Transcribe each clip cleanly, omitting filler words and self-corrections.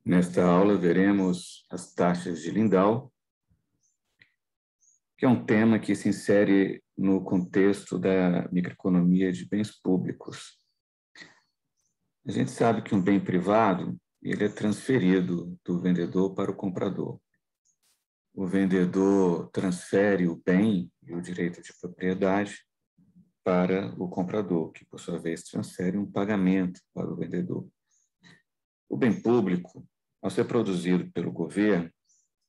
Nesta aula, veremos as taxas de Lindahl, que é um tema que se insere no contexto da microeconomia de bens públicos. A gente sabe que um bem privado ele é transferido do vendedor para o comprador. O vendedor transfere o bem e o direito de propriedade para o comprador, que, por sua vez, transfere um pagamento para o vendedor. O bem público, ao ser produzido pelo governo,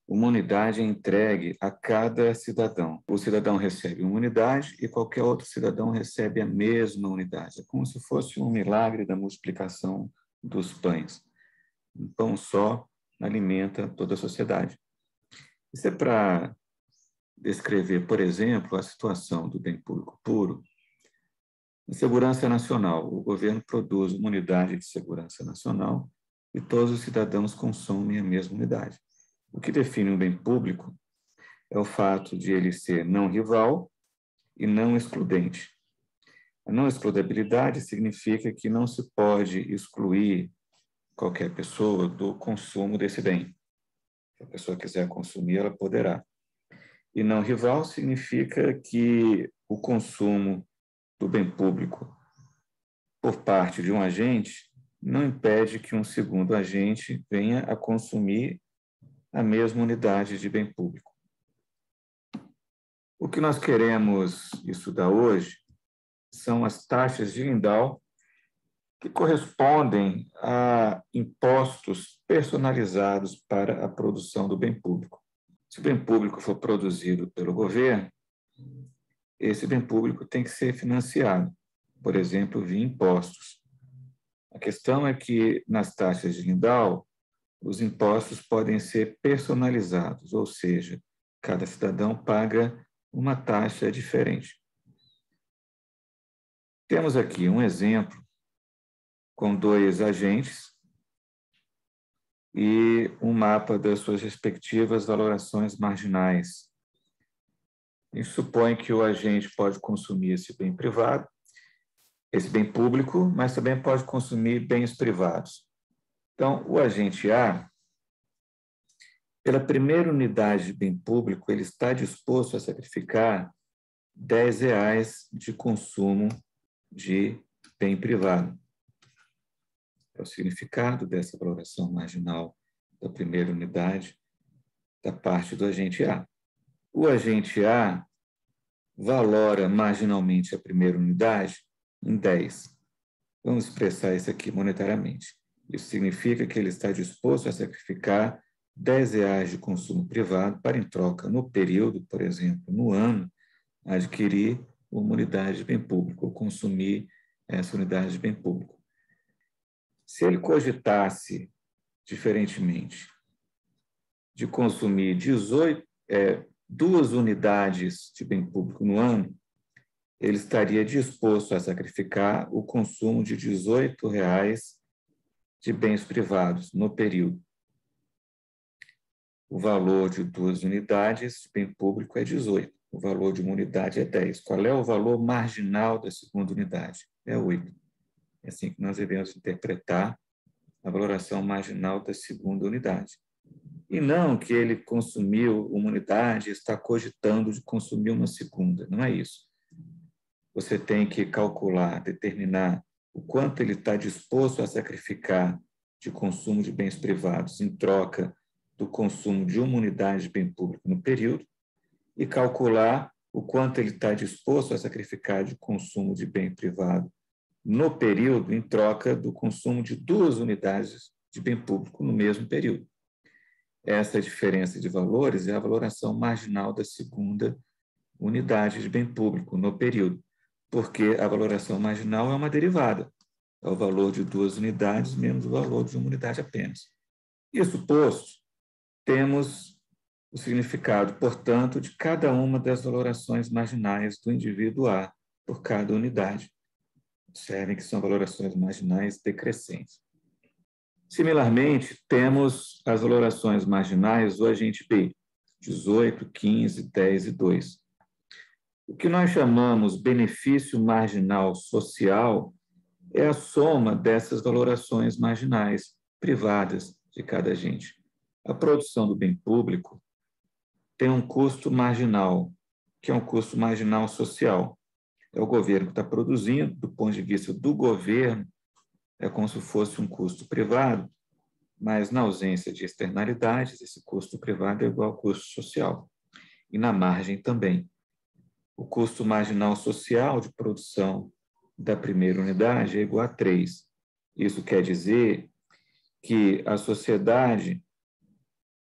uma unidade é entregue a cada cidadão. O cidadão recebe uma unidade e qualquer outro cidadão recebe a mesma unidade. É como se fosse um milagre da multiplicação dos pães. Um pão só alimenta toda a sociedade. Isso é para descrever, por exemplo, a situação do bem público puro. Em segurança nacional, o governo produz uma unidade de segurança nacional e todos os cidadãos consomem a mesma unidade. O que define um bem público é o fato de ele ser não rival e não excludente. A não excludabilidade significa que não se pode excluir qualquer pessoa do consumo desse bem. Se a pessoa quiser consumir, ela poderá. E não rival significa que o consumo do bem público por parte de um agente não impede que um segundo agente venha a consumir a mesma unidade de bem público. O que nós queremos estudar hoje são as taxas de Lindahl, que correspondem a impostos personalizados para a produção do bem público. Se o bem público for produzido pelo governo, esse bem público tem que ser financiado, por exemplo, via impostos. A questão é que, nas taxas de Lindahl, os impostos podem ser personalizados, ou seja, cada cidadão paga uma taxa diferente. Temos aqui um exemplo com dois agentes e um mapa das suas respectivas valorações marginais. A gente supõe que o agente pode consumir esse bem privado, esse bem público, mas também pode consumir bens privados. Então, o agente A, pela primeira unidade de bem público, ele está disposto a sacrificar R$10 de consumo de bem privado. É o significado dessa valoração marginal da primeira unidade da parte do agente A. O agente A valora marginalmente a primeira unidade em 10. Vamos expressar isso aqui monetariamente. Isso significa que ele está disposto a sacrificar R$10 de consumo privado para, em troca, no período, por exemplo, no ano, adquirir uma unidade de bem público ou consumir essa unidade de bem público. Se ele cogitasse, diferentemente, de consumir 2 unidades de bem público no ano, ele estaria disposto a sacrificar o consumo de R$18 de bens privados no período. O valor de 2 unidades de bem público é 18. O valor de uma unidade é 10. Qual é o valor marginal da segunda unidade? É 8. É assim que nós devemos interpretar a valoração marginal da segunda unidade. E não que ele consumiu uma unidade e está cogitando de consumir uma segunda. Não é isso. Você tem que calcular, determinar o quanto ele está disposto a sacrificar de consumo de bens privados em troca do consumo de uma unidade de bem público no período e calcular o quanto ele está disposto a sacrificar de consumo de bem privado no período em troca do consumo de 2 unidades de bem público no mesmo período. Essa diferença de valores é a valoração marginal da segunda unidade de bem público no período, porque a valoração marginal é uma derivada, é o valor de 2 unidades menos o valor de uma unidade apenas. Isso posto, temos o significado, portanto, de cada uma das valorações marginais do indivíduo A por cada unidade. Observem que são valorações marginais decrescentes. Similarmente, temos as valorações marginais do agente B, 18, 15, 10 e 2. O que nós chamamos benefício marginal social é a soma dessas valorações marginais privadas de cada agente. A produção do bem público tem um custo marginal, que é um custo marginal social. É o governo que está produzindo, do ponto de vista do governo, é como se fosse um custo privado, mas na ausência de externalidades, esse custo privado é igual ao custo social. E na margem também. O custo marginal social de produção da primeira unidade é igual a 3. Isso quer dizer que a sociedade,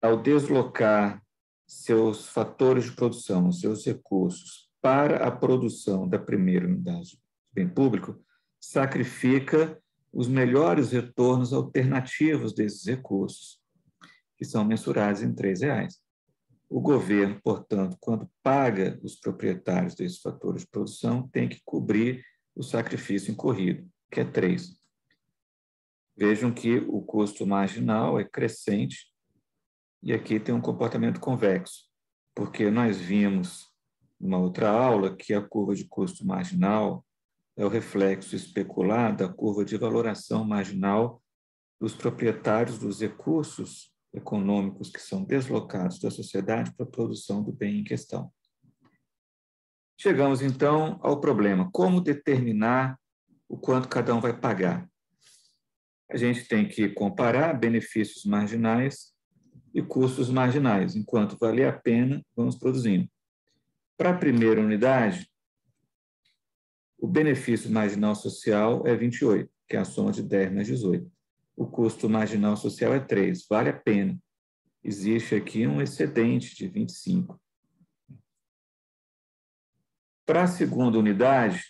ao deslocar seus fatores de produção, seus recursos, para a produção da primeira unidade de bem público, sacrifica os melhores retornos alternativos desses recursos, que são mensurados em R$3. O governo, portanto, quando paga os proprietários desses fatores de produção, tem que cobrir o sacrifício incorrido, que é 3. Vejam que o custo marginal é crescente e aqui tem um comportamento convexo, porque nós vimos numa outra aula que a curva de custo marginal é o reflexo especular da curva de valoração marginal dos proprietários dos recursos econômicos que são deslocados da sociedade para a produção do bem em questão. Chegamos, então, ao problema: como determinar o quanto cada um vai pagar? A gente tem que comparar benefícios marginais e custos marginais. Enquanto valer a pena, vamos produzindo. Para a primeira unidade, o benefício marginal social é 28, que é a soma de 10 mais 18. O custo marginal social é 3, vale a pena. Existe aqui um excedente de 25. Para a segunda unidade,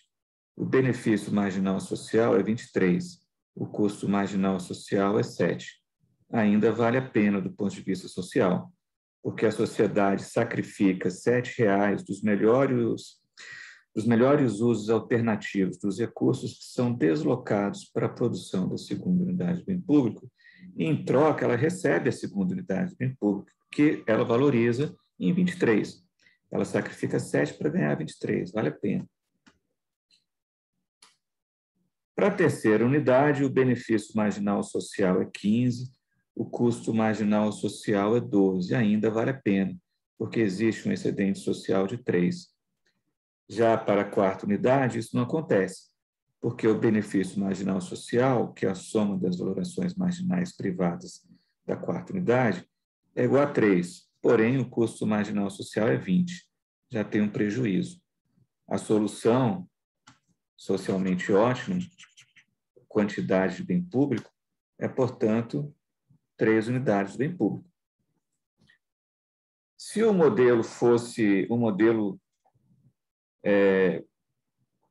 o benefício marginal social é 23. O custo marginal social é 7. Ainda vale a pena do ponto de vista social, porque a sociedade sacrifica R$7 dos melhores usos alternativos dos recursos que são deslocados para a produção da segunda unidade de bem público, e, em troca, ela recebe a segunda unidade de bem público, que ela valoriza em 23. Ela sacrifica 7 para ganhar 23, vale a pena. Para a terceira unidade, o benefício marginal social é 15, o custo marginal social é 12, ainda vale a pena, porque existe um excedente social de 3. Já para a quarta unidade, isso não acontece, porque o benefício marginal social, que é a soma das valorações marginais privadas da quarta unidade, é igual a 3, porém o custo marginal social é 20, já tem um prejuízo. A solução socialmente ótima, quantidade de bem público, é, portanto, 3 unidades de bem público. Se o modelo fosse um modelo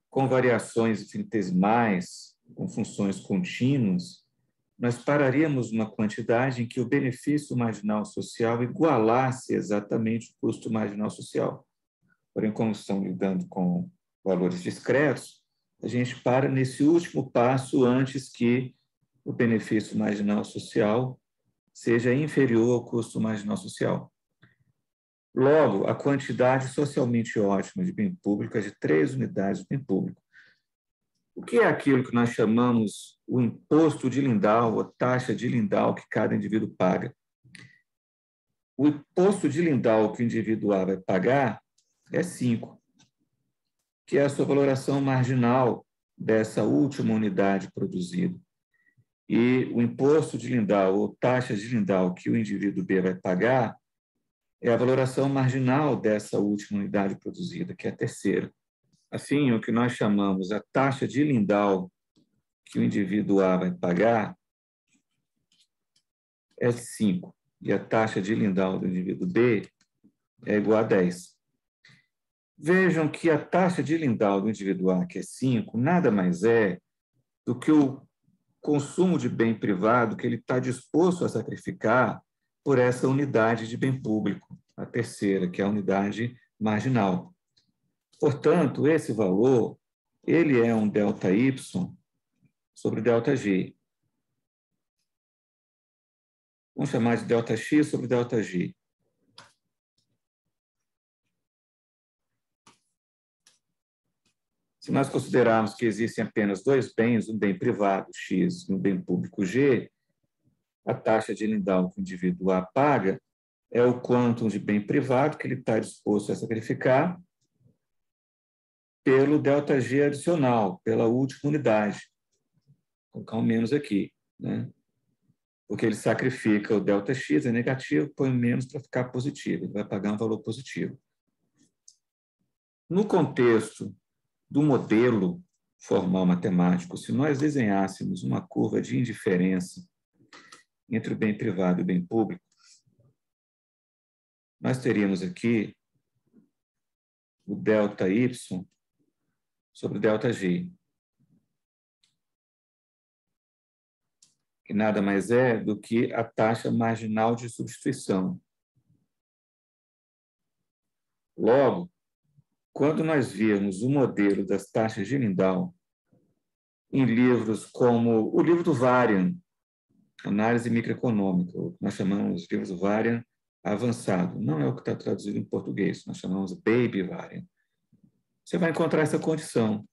com variações infinitesimais, com funções contínuas, nós pararíamos numa quantidade em que o benefício marginal social igualasse exatamente o custo marginal social. Porém, como estamos lidando com valores discretos, a gente para nesse último passo antes que o benefício marginal social seja inferior ao custo marginal social. Logo, a quantidade socialmente ótima de bem público é de 3 unidades de bem público. O que é aquilo que nós chamamos o imposto de Lindau, ou taxa de Lindau que cada indivíduo paga? O imposto de Lindau que o indivíduo A vai pagar é 5, que é a sua valoração marginal dessa última unidade produzida. E o imposto de Lindau, ou taxa de Lindau que o indivíduo B vai pagar, é a valoração marginal dessa última unidade produzida, que é a terceira. Assim, o que nós chamamos a taxa de Lindau que o indivíduo A vai pagar é 5, e a taxa de Lindau do indivíduo B é igual a 10. Vejam que a taxa de Lindau do indivíduo A, que é 5, nada mais é do que o consumo de bem privado que ele está disposto a sacrificar por essa unidade de bem público, a terceira, que é a unidade marginal. Portanto, esse valor, ele é um ΔY sobre ΔG. Vamos chamar de ΔX sobre ΔG. Se nós considerarmos que existem apenas 2 bens, um bem privado, X, e um bem público, G, A taxa de Lindown que o indivíduo A paga é o quantum de bem privado que ele está disposto a sacrificar pelo ΔG adicional, pela última unidade. Vou colocar um menos aqui, né? Porque ele sacrifica o ΔX, é negativo, põe menos para ficar positivo, ele vai pagar um valor positivo. No contexto do modelo formal matemático, se nós desenhássemos uma curva de indiferença entre o bem privado e o bem público, nós teríamos aqui o ΔY sobre o ΔG, que nada mais é do que a taxa marginal de substituição. Logo, quando nós virmos o modelo das taxas de Lindown em livros como o livro do Varian, Análise Microeconômica, o que nós chamamos de livro do Varian avançado, não é o que está traduzido em português, nós chamamos Baby Varian. Você vai encontrar essa condição.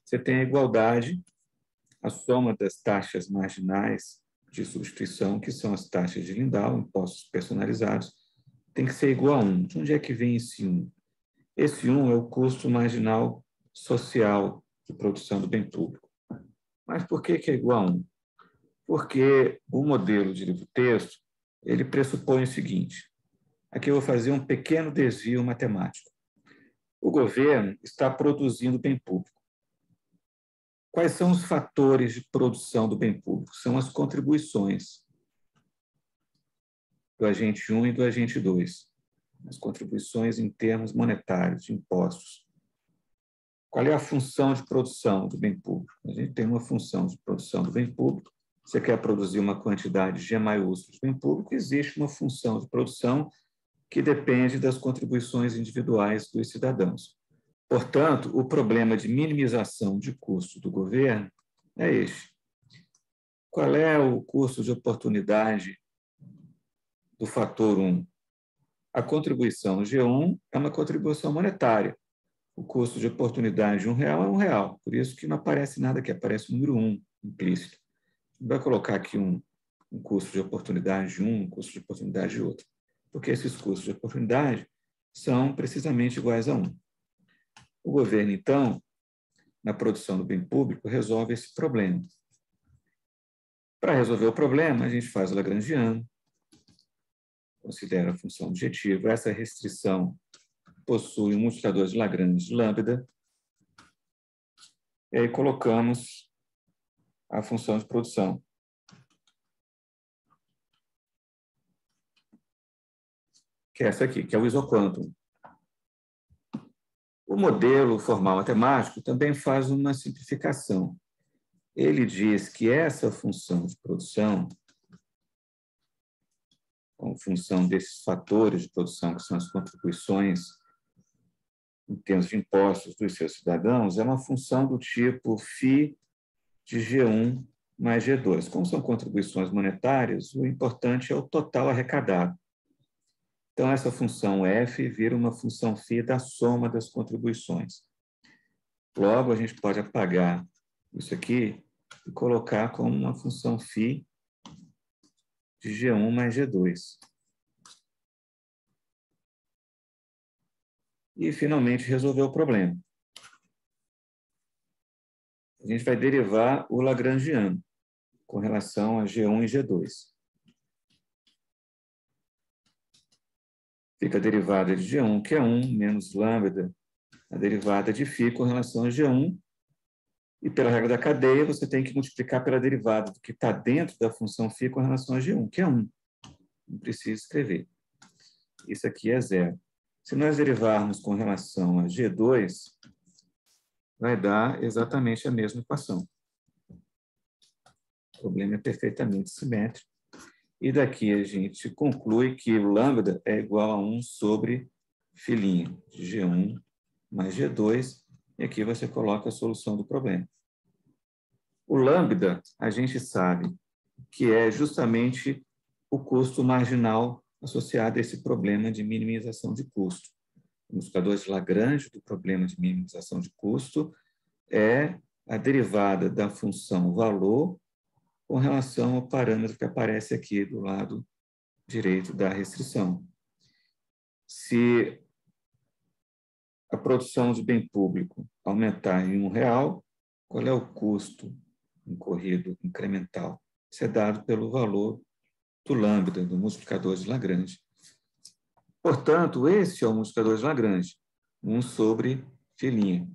Você tem a igualdade, a soma das taxas marginais de substituição, que são as taxas de Lindown, impostos personalizados, tem que ser igual a 1. De onde é que vem esse 1? Esse 1 é o custo marginal social de produção do bem público. Mas por que é igual a 1? Porque o modelo de livro-texto ele pressupõe o seguinte. Aqui eu vou fazer um pequeno desvio matemático. O governo está produzindo bem público. Quais são os fatores de produção do bem público? São as contribuições do agente 1 e do agente 2. As contribuições em termos monetários, de impostos. Qual é a função de produção do bem público? A gente tem uma função de produção do bem público. Você quer produzir uma quantidade G maiúsculo de bem público, existe uma função de produção que depende das contribuições individuais dos cidadãos. Portanto, o problema de minimização de custo do governo é este. Qual é o custo de oportunidade do fator 1? A contribuição G1 é uma contribuição monetária. O custo de oportunidade de R$1 é R$1. Por isso que não aparece nada aqui, aparece o número 1 implícito. Vai colocar aqui um custo de oportunidade de um custo de oportunidade de outro. Porque esses custos de oportunidade são precisamente iguais a 1. O governo, então, na produção do bem público, resolve esse problema. Para resolver o problema, a gente faz o lagrangiano, considera a função objetiva. Essa restrição possui um multiplicador de Lagrange lambda, e aí colocamos a função de produção. Que é essa aqui, que é o isoquantum. O modelo formal matemático também faz uma simplificação. Ele diz que essa função de produção, como função desses fatores de produção, que são as contribuições em termos de impostos dos seus cidadãos, é uma função do tipo φ de G1 mais G2. Como são contribuições monetárias, o importante é o total arrecadado. Então, essa função f vira uma função φ da soma das contribuições. Logo, a gente pode apagar isso aqui e colocar como uma função φ de G1 mais G2. E, finalmente, resolver o problema. A gente vai derivar o lagrangiano com relação a G1 e G2. Fica a derivada de G1, que é 1, menos lambda, a derivada de φ com relação a G1. E pela regra da cadeia, você tem que multiplicar pela derivada do que está dentro da função φ com relação a G1, que é 1. Não precisa escrever. Isso aqui é 0. Se nós derivarmos com relação a G2, vai dar exatamente a mesma equação. O problema é perfeitamente simétrico. E daqui a gente conclui que o lambda é igual a 1 sobre φ de G1 mais G2. E aqui você coloca a solução do problema. O lambda, a gente sabe que é justamente o custo marginal associado a esse problema de minimização de custo. O multiplicador de Lagrange do problema de minimização de custo é a derivada da função valor com relação ao parâmetro que aparece aqui do lado direito da restrição. Se a produção de bem público aumentar em R$1, qual é o custo incorrido incremental? Isso é dado pelo valor do lambda, do multiplicador de Lagrange. Portanto, esse é o multiplicador de Lagrange, 1 sobre φ'.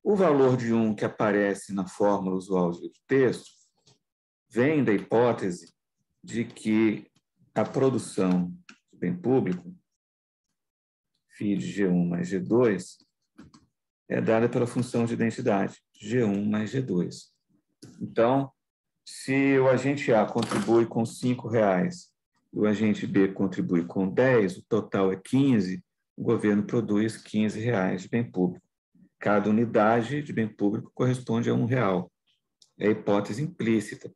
O valor de 1 que aparece na fórmula usual de texto vem da hipótese de que a produção de bem público, φ de G1 mais G2, é dada pela função de identidade, G1 mais G2. Então, se o agente A contribui com R$5 e o agente B contribui com 10, o total é 15, o governo produz R$15 de bem público. Cada unidade de bem público corresponde a R$1. É a hipótese implícita.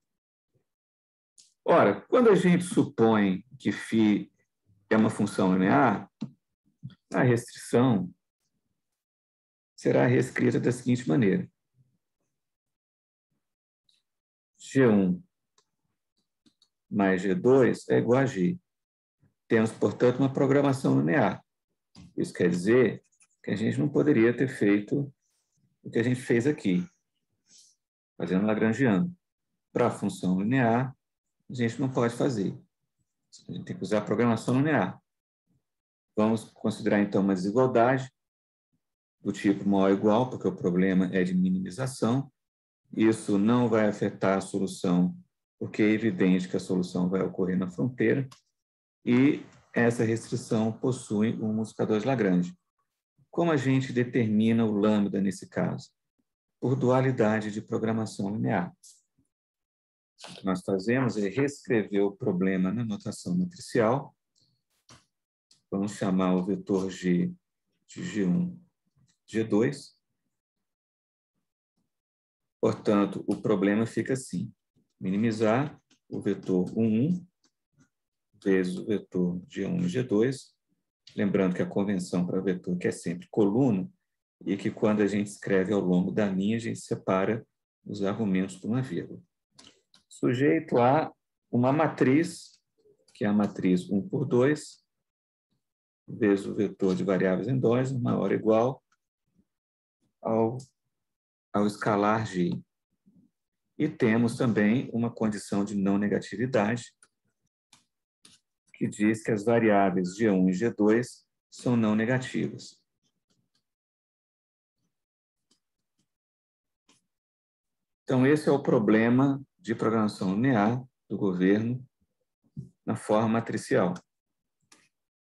Ora, quando a gente supõe que φ é uma função linear, a restrição será reescrita da seguinte maneira. G1 mais G2 é igual a G. Temos, portanto, uma programação linear. Isso quer dizer que a gente não poderia ter feito o que a gente fez aqui, fazendo lagrangiano. Para a função linear, a gente não pode fazer. A gente tem que usar a programação linear. Vamos considerar, então, uma desigualdade do tipo maior ou igual, porque o problema é de minimização. Isso não vai afetar a solução, porque é evidente que a solução vai ocorrer na fronteira. E essa restrição possui um multiplicador de Lagrange. Como a gente determina o lambda nesse caso? Por dualidade de programação linear. O que nós fazemos é reescrever o problema na notação matricial. Vamos chamar o vetor G de G1, G2. Portanto, o problema fica assim. Minimizar o vetor 1 vezes o vetor G1 e G2. Lembrando que a convenção para vetor que é sempre coluna e que quando a gente escreve ao longo da linha, a gente separa os argumentos por uma vírgula. Sujeito a uma matriz, que é a matriz 1 por 2, vezes o vetor de variáveis endógenas, maior ou igual ao escalar G. E temos também uma condição de não negatividade, que diz que as variáveis G1 e G2 são não negativas. Então, esse é o problema de programação linear do governo na forma matricial.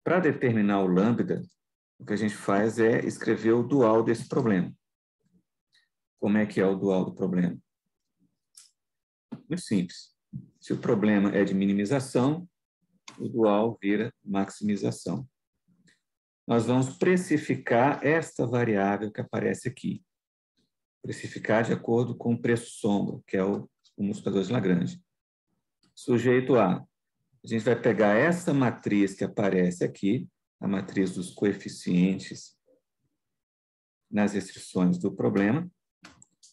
Para determinar o lambda, o que a gente faz é escrever o dual desse problema. Como é que é o dual do problema? Muito simples. Se o problema é de minimização, o dual vira maximização. Nós vamos precificar esta variável que aparece aqui. Precificar de acordo com o preço sombra, que é o multiplicador de Lagrange. Sujeito a gente vai pegar essa matriz que aparece aqui, a matriz dos coeficientes nas restrições do problema,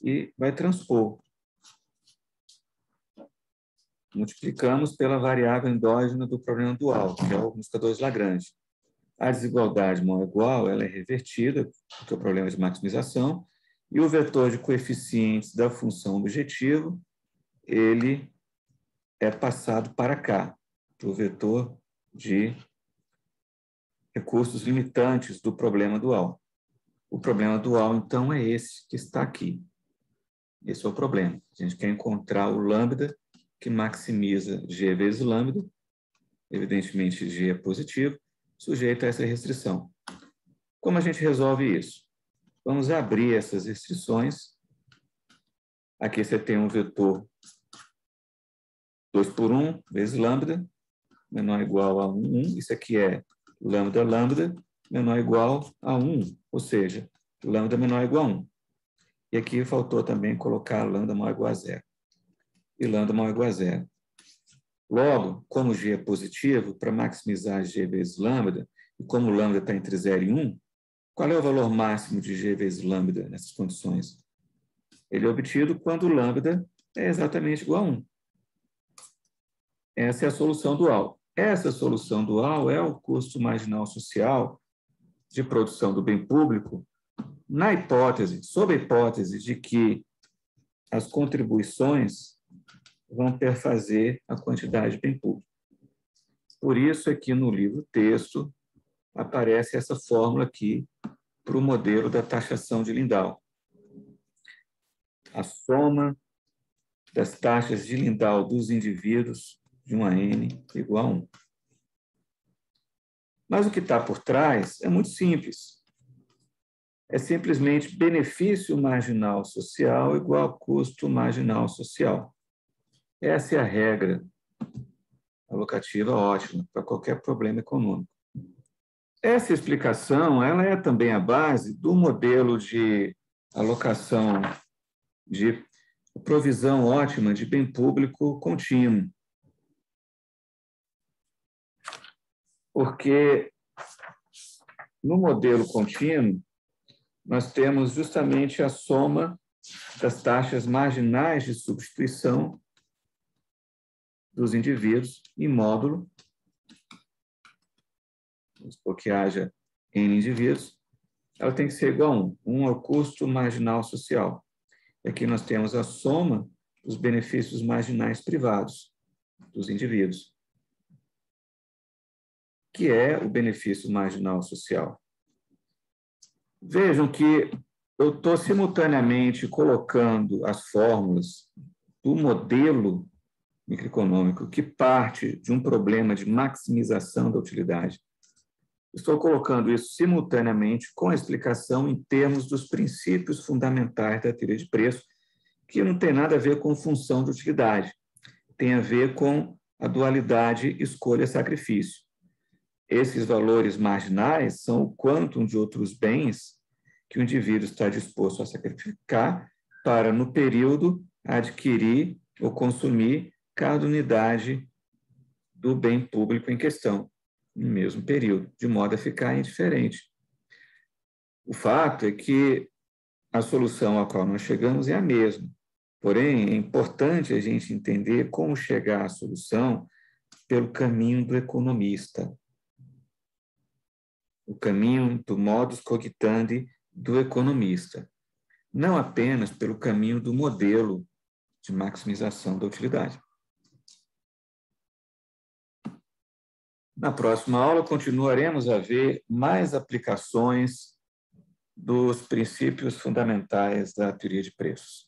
e vai transpor. Multiplicamos pela variável endógena do problema dual, que é o multiplicador de Lagrange. A desigualdade maior ou igual ela é revertida, porque o problema é de maximização, e o vetor de coeficientes da função objetivo, ele é passado para cá, para o vetor de recursos limitantes do problema dual. O problema dual, então, é esse que está aqui. Esse é o problema. A gente quer encontrar o lambda que maximiza G vezes lambda, evidentemente G é positivo, sujeito a essa restrição. Como a gente resolve isso? Vamos abrir essas restrições. Aqui você tem um vetor 2 por 1 vezes lambda, menor ou igual a 1. Isso aqui é lambda, lambda, menor ou igual a 1. Ou seja, lambda menor ou igual a 1. E aqui faltou também colocar lambda maior ou igual a 0. E lambda maior ou igual a 0. Logo, como G é positivo, para maximizar G vezes lambda, e como lambda está entre 0 e 1, qual é o valor máximo de G vezes lambda nessas condições? Ele é obtido quando lambda é exatamente igual a 1. Essa é a solução dual. Essa solução dual é o custo marginal social de produção do bem público, sob a hipótese de que as contribuições vão perfazer a quantidade de bem público. Por isso, aqui no livro-texto, aparece essa fórmula aqui para o modelo da taxação de Lindow. A soma das taxas de Lindow dos indivíduos de 1 a n igual a 1. Mas o que está por trás é muito simples. É simplesmente benefício marginal social igual a custo marginal social. Essa é a regra alocativa ótima para qualquer problema econômico. Essa explicação ela é também a base do modelo de alocação de provisão ótima de bem público contínuo. Porque no modelo contínuo, nós temos justamente a soma das taxas marginais de substituição dos indivíduos em módulo, vamos supor que haja N indivíduos, ela tem que ser igual a 1. 1 é o custo marginal social. E aqui nós temos a soma dos benefícios marginais privados dos indivíduos, que é o benefício marginal social. Vejam que eu estou simultaneamente colocando as fórmulas do modelo microeconômico que parte de um problema de maximização da utilidade. Estou colocando isso simultaneamente com a explicação em termos dos princípios fundamentais da teoria de preço, que não tem nada a ver com função de utilidade, tem a ver com a dualidade escolha-sacrifício. Esses valores marginais são o quantum de outros bens que o indivíduo está disposto a sacrificar para, no período, adquirir ou consumir cada unidade do bem público em questão, no mesmo período, de modo a ficar indiferente. O fato é que a solução a qual nós chegamos é a mesma, porém, é importante a gente entender como chegar à solução pelo caminho do economista, o caminho do modus cogitandi do economista, não apenas pelo caminho do modelo de maximização da utilidade. Na próxima aula, continuaremos a ver mais aplicações dos princípios fundamentais da teoria de preços.